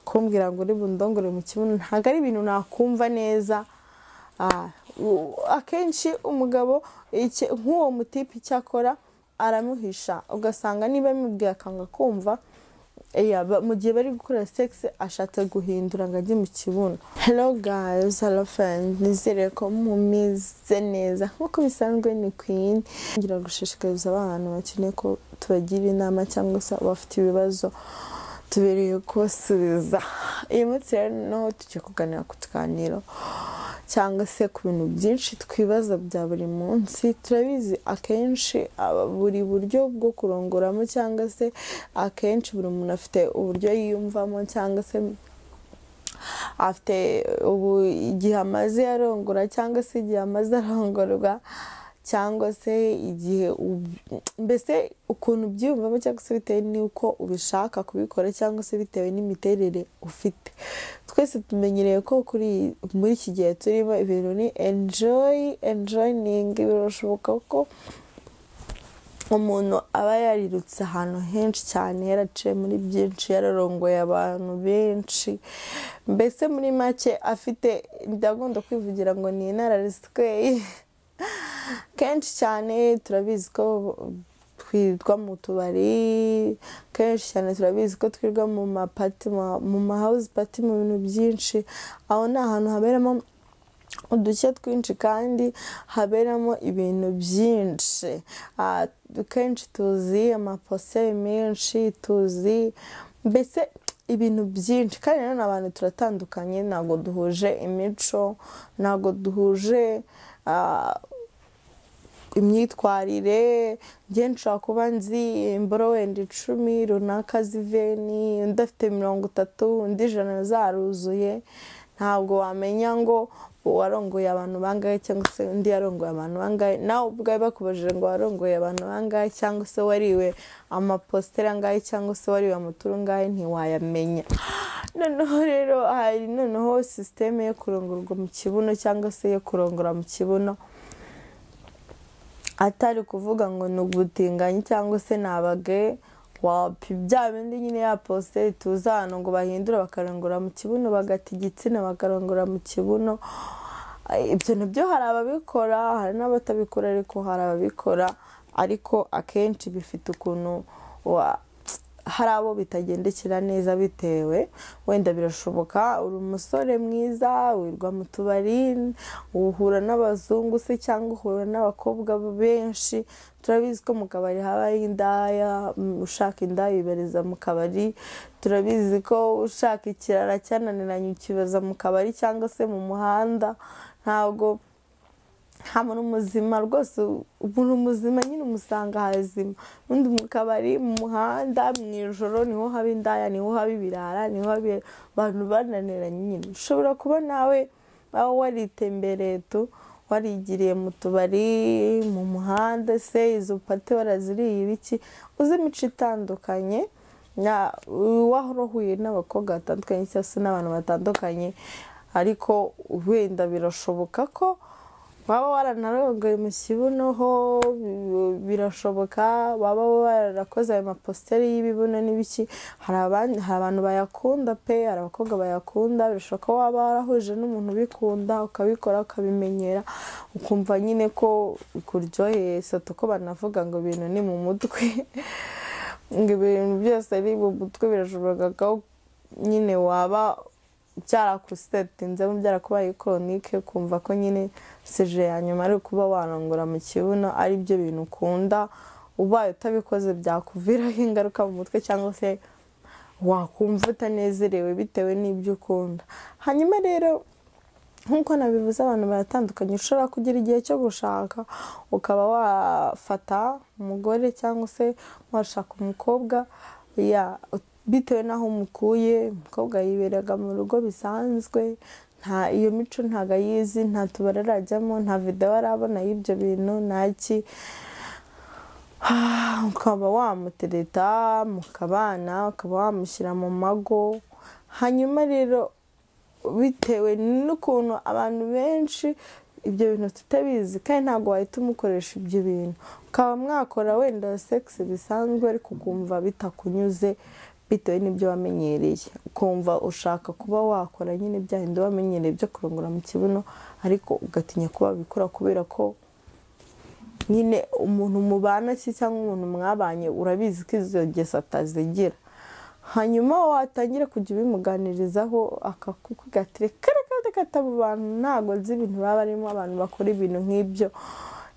kumbwira ngo uri bundongore mu kibuno ntago ari ibintu nakumva neza. Akenshi umugabo nk'uwo mutipe cyakora aramuhisha, ugasanga niba mubwiye akanga kumva mu gihe bari gukora sex ashatse guhindura ngo ajye mu kibuno. Hello guys, hello friends, nizere ko mumeze neza nk'uko bisanzwe ni Queen. Ngira gushishikariza abantu bakeneye ko tubagira inama cyangwa se bafite ibibazo tubereye kubasubiza. Uyu munsi rero no tujye kuganira ku tuganiro cyangwa se ku bintu byinshi twibaza bya buri munsi. Turabizi akenshi buri buryo bwo kurongoramo cyangwa se akenshi buri muntu afite uburyo yiyumvamo cyangwa se afite igihe amaze yarongora cyangwa se igihe amaze arongorwa cyangwa se igihe mbese ukuntu byiyumvamo cyangwa se bitewe n'uko ubishaka kubikora cyangwa se bitewe n'imiterere ufite. Twese tumenyereye ko muri iki gihe turimo ibintu ni enjoying. Birashoboka ko umuntu aba yarirutse ahantu henshi cyane, yaraciye muri byinshi, yararongoye abantu benshi, mbese muri make afite, ndagomba kwivugira ngo ni inararitswe. Kenshi cyane turabizi ko twirwa mu tubari, kenshi cyane turabizi ko twirwa mu mapati, mu house party, mu bintu byinshi. Aho ni ahantu haberamo udushya twinshi kandi haberamo ibintu byinshi. Kenshi tuzi amaposeri menshi, tuzi mbese ibintu byinshi, kandi rero abantu turatandukanye, ntabwo duhuje imico, ntabwo duhuje imyitwarire. Njye nshobora kuba nzi imboro wenda 10 runaka z'iveni, undi afite 30, undi 100 zaruzuye. Ntabwo wamenya ngo warongoye abantu bangahe cyangwa se undi yarongoye abantu bangahe. Nawe ubwawe bakubajije ngo warongoye abantu bangahe cyangwa se wariwe amaposteri angahe cyangwa se wariwe amaturu angahe, ntiwayamenya. Noneho rero hari systeme yo kurongorwa mu kibuno cyangwa se yo kurongora mu kibuno, atari kuvuga ngo ni ubutinganyi cyangwa se nabage wapi, bya bindi nyine ya posteri tuza hano ngo bahindura bakarongora mu kibuno, bagata igitsina bakarongora mu kibuno. Ibyo nabyo hari ababikora, hari n'abatabikora, ariko hari ababikora. Ariko akenshi bifite ukuntu hari abo bitagendekera neza, bitewe wenda birashoboka uri umusore mwiza wirwa mu tubari, uhura n'abazungu se cyangwa uhura n'abakobwa benshi. Turabizi ko mu kabari haba indaya, ushaka indaya ibariza mu kabari. Turabizi ko ushaka ikirara cyananiranye ukibaza mu kabari cyangwa se mu muhanda. Ntabwo nta muntu muzima rwose, umuntu muzima nyine umusanga hazima. Undi mu kabari, mu muhanda, mu ijoro niho haba indaya, niho haba ibirara, niho haba abantu bananiranye nyine. Ushobora kuba nawe aho waritembereye warigiriye mu tubari, mu muhanda se, izo pate waraziriye ibiki, uzi imico itandukanye, wahuye n'abakobwa batandukanye cyangwa se n'abantu batandukanye. Ariko wenda birashoboka ko waba waranarongoye mu kibuno ho, birashoboka waba warakoze ayo maposteri y'ibibuno n'ibiki. Hari abantu bayakunda pe, hari abakobwa bayakunda. Birashoboka ko waba warahuje n'umuntu ubikunda, ukabikora ukabimenyera, ukumva nyine ko bikuryoheye. Sato ko banavuga ngo ibintu ni mu mutwe, ngo ibintu byose ari mu mutwe. Birashoboka ko nyine waba byarakusetinzemo, byarakubaye chronique, kumva ko nyine sije ya nyuma ari kuba warongora mu kibuno ari byo bintu ukunda. Ubaye utabikoze byakuviraho ingaruka mu mutwe, cyangwa se wakumva utanezerewe bitewe n'ibyo ukunda. Hanyuma rero nkuko nabivuze, abantu baratandukanye. Ushobora kugira igihe cyo gushaka, ukaba wafata umugore cyangwa se washaka umukobwa bitewe n'aho umukuye. Umukobwa yiberaga mu rugo bisanzwe, nta iyo mico ntago ayizi, nta tubara arajyamo, nta video arabona y'ibyo bintu, ntaki. Ukaba wamutereta mukabana, ukaba wamushyira mu mago. Hanyuma rero bitewe n'ukuntu abantu benshi ibyo bintu tutabizi, kandi ntabwo wahita umukoresha ibyo bintu. Ukaba mwakora wenda sex bisanzwe, ariko ukumva bitakunyuze bitewe n'ibyo wamenyereye, ukumva ushaka kuba wakora nyine bya bindi wamenyereye byo kurongora mu kibuno, ariko ugatinya kuba wabikora kubera ko nyine umuntu mubana cyangwa umuntu mwabanye urabizi ko izo ngeso atazigira. Hanyuma watangira kujya ubimuganirizaho akakubwira ati reka abo bantu ntabwo nzi ibintu baba barimo, abantu bakora ibintu nk'ibyo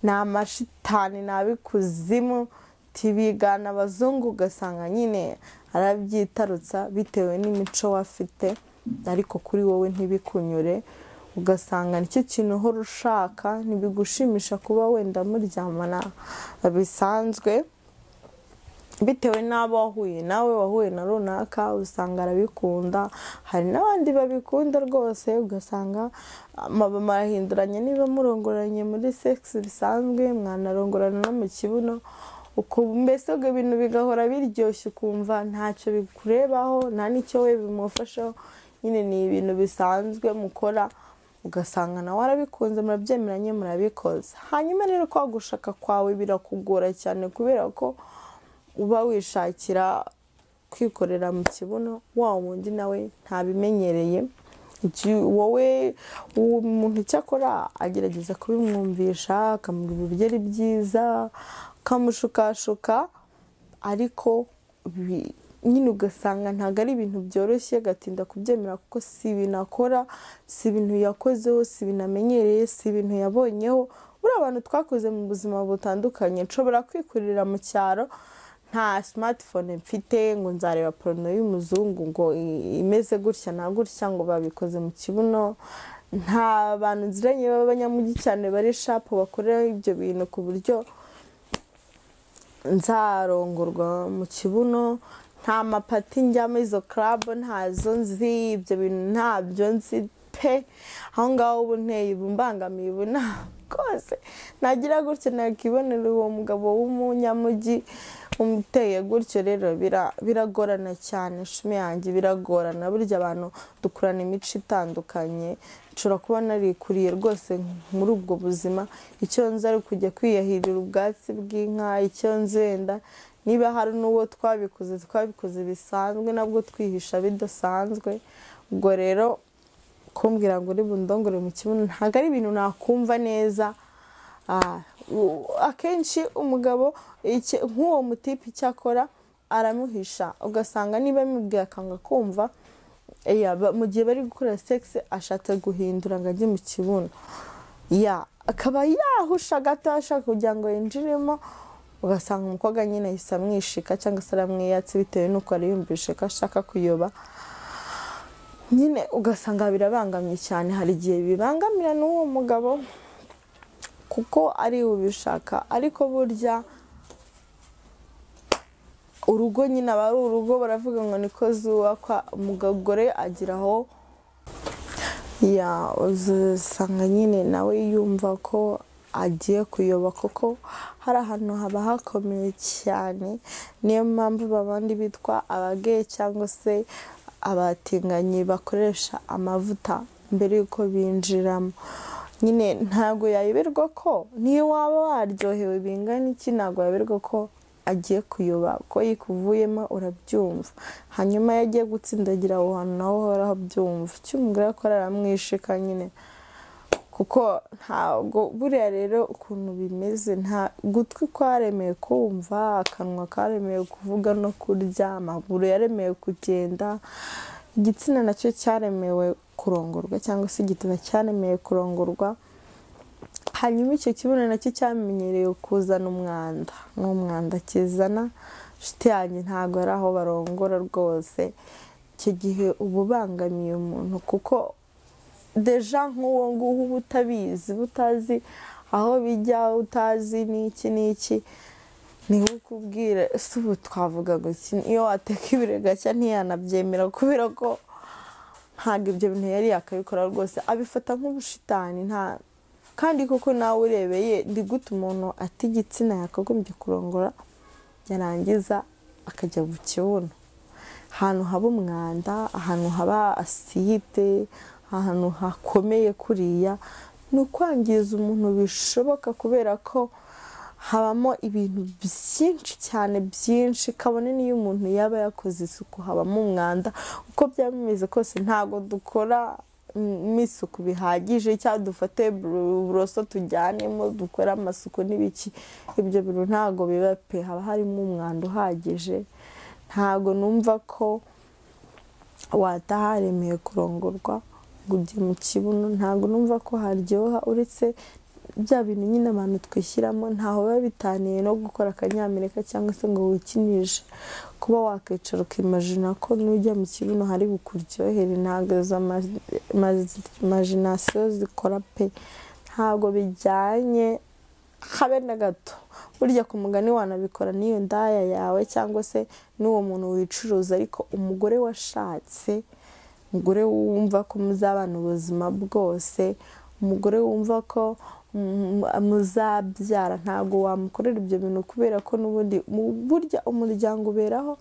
ni amashitani n'abikuzimu, tibigana abazungu, ugasanga nyine arabyitarutsa bitewe n'imico wafite, ariko kuri wowe ntibikunyure, ugasanga nicyo kintu uhora ushaka, ntibigushimisha kuba wenda muryamana bisanzwe bitewe n'abo wahuye, nawe wahuye na runaka usanga arabikunda, hari n'abandi babikunda rwose, ugasanga marahinduranye niba murongoranye muri sex bisanzwe, mwanarongorana no mu kibuno, mbese ubwo ibintu bigahora biryoshye, ukumva ntacyo bikurebaho, nta n'icyo we bimufashaho, nyine ni ibintu bisanzwe mukora, ugasanga nawe arabikunze, murabyemeranye, murabikoze. Hanyuma rero kwa gushaka kwawe birakugora cyane kubera ko uba wishakira kwikorera mu kibuno, wa wundi nawe ntabimenyereye. Wowe umuntu cyakora agerageza kubimwumvisha, akamubwira uburyo ari byiza, kamushukashuka, ariko nyine ugasanga ntabwo ari ibintu byoroshye, agatinda kubyemera kuko si ibintu akora, si ibintu yakozeho, si ibintu amenyereye, si ibintu yabonyeho. Buriya abantu twakoze mu buzima butandukanye, nshobora kwikurira mu cyaro nta smartphone mfite ngo nzareba porno y'umuzungu ngo imeze gutya na gutya ngo babikoze mu kibuno, nta bantu nziranye b'abanyamujyi cyane bari sharp bakorera ibyo bintu ku buryo nzarongorwa mu kibuno, nta mapati njyamo, izo club ntazo nzi, ibyo bintu ntabyo nzi pe. aho ngaho ubu nteye bumbangamiye, ubu rwose nagira gutya nakibonera uwo mugabo w'umunyamujyi umuteye gutyo. Rero biragorana cyane, shumi yanjye biragorana. Burya abantu dukurana imico itandukanye, nshobora kuba narikuriye rwose muri ubwo buzima, icyo nzi ari kujya kwiyahirira ubwatsi bw'inka, icyo nzi wenda niba hari n'uwo twabikoze bisanzwe nabwo twihisha bidasanzwe. Ubwo rero kumbwira ngo uri bundongore mu kibuno ntabwo ari ibintu nakumva neza. Akenshi umugabo nk'uwo mutipe icyakora aramuhisha, ugasanga niba amubwiye akanga kumva, mu gihe bari gukora sex ashatse guhindura ngo ajye mu kibuno, akaba yahusha gato ashaka kugira ngo yinjiremo, ugasanga umukobwa nyine ahise amwishika cyangwa se aramwiyatse bitewe n'uko ari yumvishe ko ashaka kuyoba. Nyine ugasanga birabangamye cyane, hari igihe bibangamira n'uwo mugabo kuko ari ubishaka, ariko burya urugo nyine aba ari urugo, baravuga ngo niko zubakwa. Umugore agiraho usanga nyine nawe yumva ko agiye kuyoba, kuko hari ahantu haba hakomeye cyane. Niyo mpamvu babandi bitwa abageye cyangwa se abatinganyi bakoresha amavuta mbere yuko binjiramo. Nyine ntabwo yayoberwa ko niyo waba waryohewe bingana iki, ntabwo yayoberwa ko agiye kuyoba, ko yikuvuyemo urabyumva. Hanyuma yagiye gutsindagira aho hantu naho uhoraho byumva, icyo umugore akora aramwishika nyine, kuko ntabwo buriya rero ukuntu bimeze, nta gutwi kwaremeye kumva, akanwa karemeye kuvuga no kurya, amaguru yaremeye kugenda, igitsina nacyo cyaremewe kurongorwa cyangwa se igituba cyaremeye kurongorwa. Hanyuma icyo kibuno nacyo cyamenyereye kuzana umwanda, n'umwanda kizana. Nshuti yanjye ntabwo ari aho barongora rwose, icyo gihe uba ubangamiye umuntu, kuko deja nk'uwo nguwo uba utabizi, utazi aho bijya, utazi n'iki niho ukubwira ese ubu twavuga ngo iyo wateka ibirega cya ntiyanabyemera, kubera ko ntabwo ibyo bintu yari yakabikora rwose, abifata nk'ubushitani. Kandi kuko nawe urebeye ndi gute umuntu ati igitsina yakagombye kurongora yarangiza akajya mu kibuno, ahantu haba umwanda, ahantu haba aside, ahantu hakomeye kuriya, ni ukwangiza umuntu bishoboka, kubera ko habamo ibintu byinshi cyane byinshi, kabone niyo umuntu yaba yakoze isuku habamo umwanda. Uko byaba bimeze kose ntago dukora isuku bihagije, cyangwa dufate buroso tujyanemo dukora amasuku n'ibiki, ibyo bintu ntago biba pe, haba harimo umwanda uhagije. Ntago numva ko wataharemeye kurongorwa ngo ujye mu kibuno, ntago numva ko haryoha, uretse bya bintu nyine abantu twishyiramo ntaho biba bitaniye no gukora akanyamerika cyangwa se ngo wikinishe. Kuba wakwicara ukimajina ko nujya mu kibuno hari bukuryohere, ntago za imagination zikora pe, ntago bijyanye habe na gato. Burya ku mugani wanabikora n'iyo ndaya yawe cyangwa se n'uwo muntu wicuruza, ariko umugore washatse, umugore wumva ko muzabana ubuzima bwose, umugore wumva ko muzabyara, ntago wamukorera ibyo bintu, kubera ko n'ubundi burya umuryango uberaho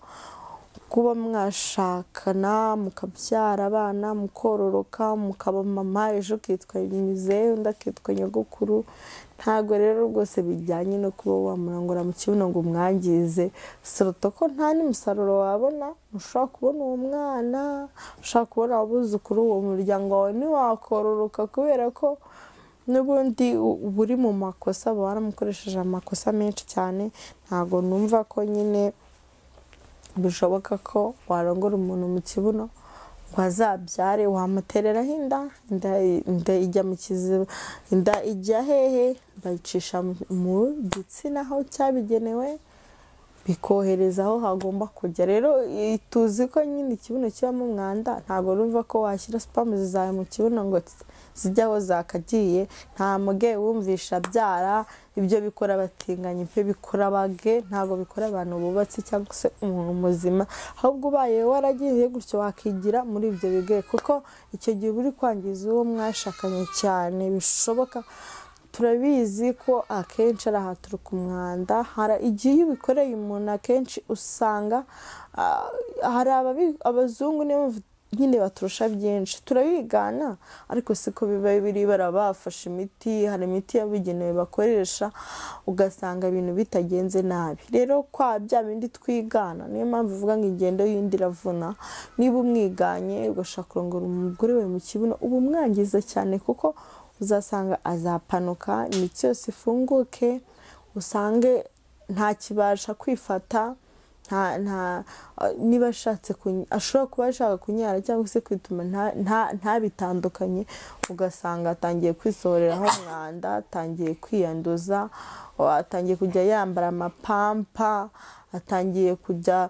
kuba mwashakana mukabyara abana mukororoka mukaba mama, ejo kitwa imizehe undi akitwa nyogokuru. Ntago rero rwose bijyanye no kuba wamurangura mu kibuno ngo umwangize, soto ko nta n'umusaruro wabona. Ushobora kubona uwo mwana, ushobora kubona abuzukuru, uwo muryango wawe ntiwakororoka, kubera ko n'ubundi buri mu makosa, baramukoresheje amakosa menshi cyane. Ntago numva ko nyine bishoboka ko warongora umuntu mu kibuno wazabyare, wamutereraho inda ijya mu kiziba, inda ijya hehe, bayicisha mu gitsina aho cyabigenewe, bikohereza aho hagomba kujya. Rero tuzi ko nyine ikibuno kibamo umwanda, ntago numva ko washyira spam zawe mu kibuno ngo zijyaho zakagiye. Nta muge wumvisha byara, ibyo bikora abatinganyi pe, bikora abage, ntago bikora abantu bubatse cyangwa se umuntu muzima. Ahubwo ubaye waragiye gutyo wakigira muri ibyo bige, kuko icyo gihe uri kwangiza uwo mwashakanye cyane bishoboka. Turabizi ko akenshi ari ahaturuka umwanda. Hari igihe ubikoreye umuntu akenshi usanga hari abazungu niyo nyine baturusha byinshi, turabigana ariko siko biba biri. Barabafashe imiti, hari imiti yabigenewe bakoresha, ugasanga ibintu bitagenze nabi. Rero kwa bya bindi twigana, niyo mpamvu uvuga ngo ingendo y'indi iravuna. Niba umwiganye ugashaka kurongora umugore we mu kibuno, uba umwangiza cyane, kuko uzasanga azapanuka, imitsi yose ifunguke, usange ntakibasha kwifata. Niba ashatse ashobora kuba ashaka kunyara cyangwa se kwituma ntabitandukanye, ugasanga atangiye kwisohoreraho umwanda, atangiye kwiyanduza, atangiye kujya yambara amapampa, atangiye kujya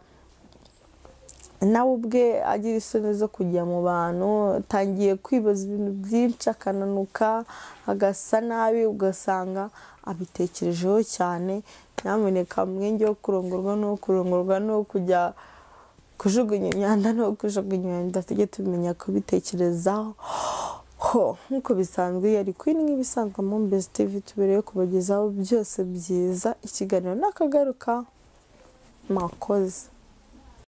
nawe ubwe agira isoni zo kujya mu bantu, atangiye kwibaza ibintu byinshi, akananuka, agasa nabi, ugasanga abitekerejeho cyane. Nyamuneka mwenge wo kurongorwa no kujya kujugunya imyanda no kujugunya imyanda, tujye tumenya kubitekerezaho nk'uko bisanzwe. Yari Queen nk'ibisanzwe mu Mbezi TV, tubereye kubagezaho byose byiza. Ikiganiro nakagaruka, mwakoze.